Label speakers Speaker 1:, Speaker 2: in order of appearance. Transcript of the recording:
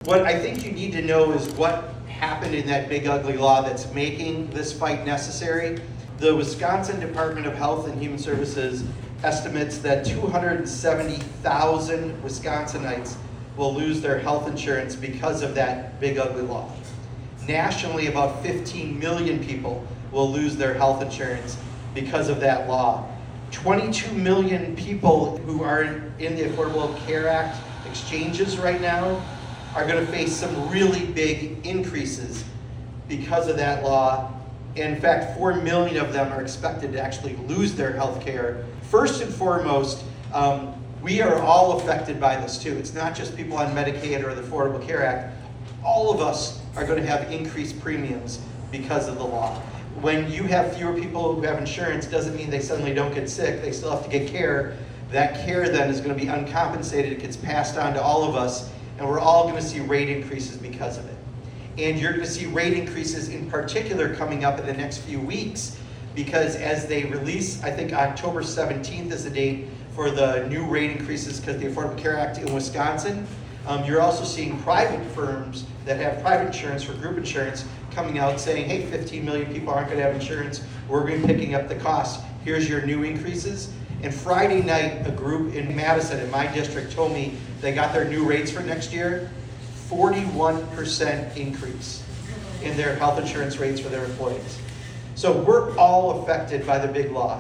Speaker 1: What I think you need to know is what happened in that big ugly law that's making this fight necessary. The Wisconsin Department of Health and Human Services estimates that 270,000 Wisconsinites will lose their health insurance because of that big ugly law. Nationally, about 15 million people will lose their health insurance because of that law. 22 million people who are in the Affordable Care Act exchanges right now are going to face some really big increases because of that law. In fact, 4 million of them are expected to actually lose their health care. First and foremost, we are all affected by this too. It's not just people on Medicaid or the Affordable Care Act. All of us are going to have increased premiums because of the law. When you have fewer people who have insurance, doesn't mean they suddenly don't get sick. They still have to get care. That care then is going to be uncompensated. It gets passed on to all of us, and we're all going to see rate increases because of it. And you're going to see rate increases in particular coming up in the next few weeks, because as they release, I think October 17th is the date for the new rate increases because of the Affordable Care Act in Wisconsin. You're also seeing private firms that have private insurance for group insurance coming out saying, hey, 15 million people aren't going to have insurance. We're going to be picking up the cost. Here's your new increases. And Friday night, a group in Madison, in my district, told me they got their new rates for next year, 41% increase in their health insurance rates for their employees. So we're all affected by the big law.